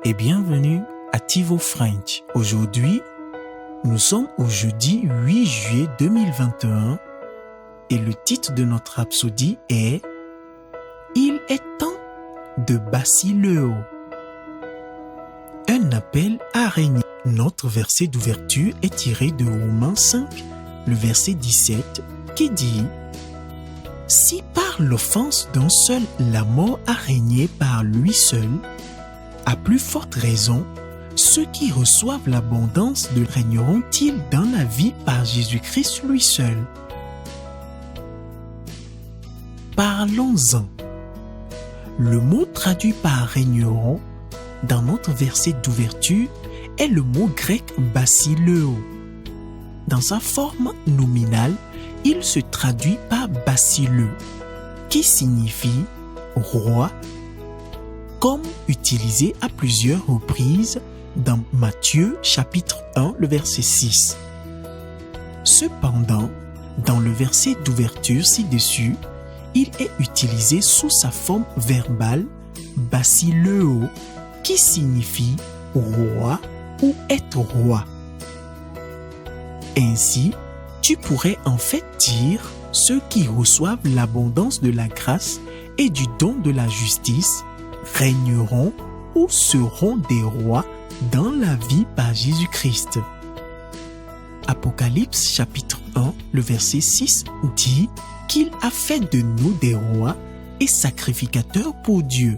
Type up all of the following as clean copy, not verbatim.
et bienvenue à Tivo French. Aujourd'hui, nous sommes au jeudi 8 juillet 2021 et le titre de notre rhapsodie est « Il est temps de Basileo ». Un appel à régner. Notre verset d'ouverture est tiré de Romains 5, le verset 17, qui dit « Si par l'offense d'un seul la mort a régné par lui seul, à plus forte raison, ceux qui reçoivent l'abondance de régneront-ils dans la vie par Jésus-Christ lui seul ?» Parlons-en. Le mot traduit par régneront dans notre verset d'ouverture est le mot grec basileo. Dans sa forme nominale, il se traduit par basileu, qui signifie roi, comme utilisé à plusieurs reprises dans Matthieu chapitre 1, le verset 6. Cependant, dans le verset d'ouverture ci-dessus, il est utilisé sous sa forme verbale basileo, qui signifie roi ou être roi. Ainsi, tu pourrais en fait dire ceux qui reçoivent l'abondance de la grâce et du don de la justice régneront ou seront des rois dans la vie par Jésus-Christ. Apocalypse chapitre 1, le verset 6 dit qu'il a fait de nous des rois et sacrificateurs pour Dieu.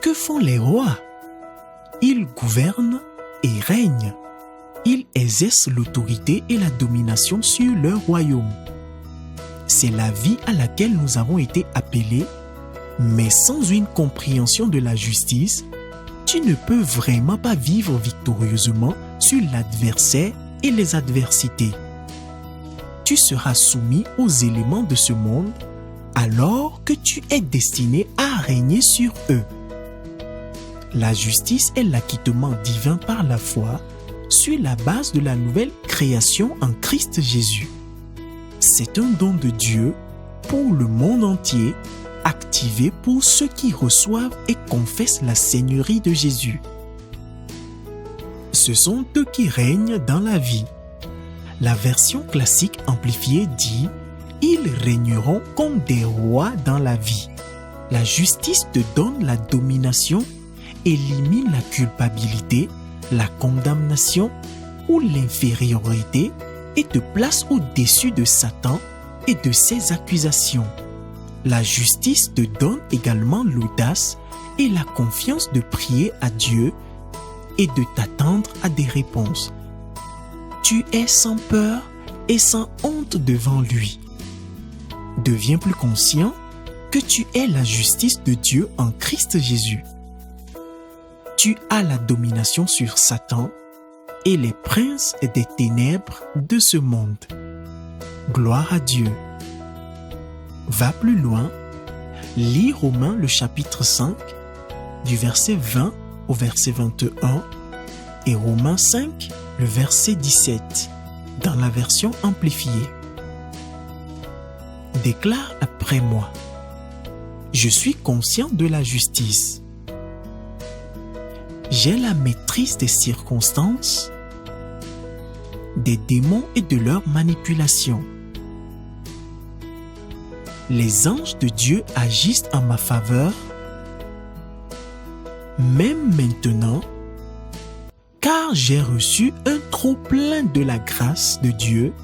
Que font les rois? Ils gouvernent et règnent. Ils exercent l'autorité et la domination sur leur royaume. C'est la vie à laquelle nous avons été appelés, mais sans une compréhension de la justice, tu ne peux vraiment pas vivre victorieusement sur l'adversaire et les adversités. Tu seras soumis aux éléments de ce monde alors que tu es destiné à régner sur eux. La justice est l'acquittement divin par la foi sur la base de la nouvelle création en Christ Jésus. C'est un don de Dieu pour le monde entier, activé pour ceux qui reçoivent et confessent la Seigneurie de Jésus. Ce sont eux qui règnent dans la vie. La version classique amplifiée dit « Ils régneront comme des rois dans la vie ». La justice te donne la domination, élimine la culpabilité, la condamnation ou l'infériorité et te place au-dessus de Satan et de ses accusations. La justice te donne également l'audace et la confiance de prier à Dieu et de t'attendre à des réponses. Tu es sans peur et sans honte devant lui. Deviens plus conscient que tu es la justice de Dieu en Christ Jésus. Tu as la domination sur Satan et les princes des ténèbres de ce monde. Gloire à Dieu. Va plus loin, lis Romains le chapitre 5, du verset 20 au verset 21 et Romains 5, le verset 17, dans la version amplifiée. Déclare après moi. Je suis conscient de la justice. J'ai la maîtrise des circonstances, des démons et de leurs manipulations. Les anges de Dieu agissent en ma faveur, même maintenant, car j'ai reçu un trop-plein de la grâce de Dieu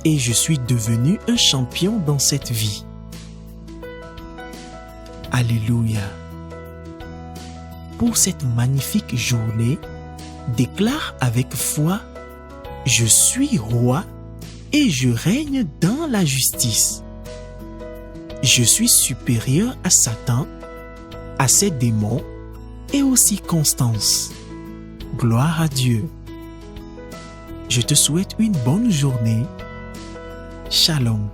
et je suis devenu un champion dans cette vie. Alléluia. Pour cette magnifique journée, déclare avec foi « Je suis roi et je règne dans la justice. Je suis supérieur à Satan, à ses démons et aux circonstances. Gloire à Dieu. Je te souhaite une bonne journée. Shalom.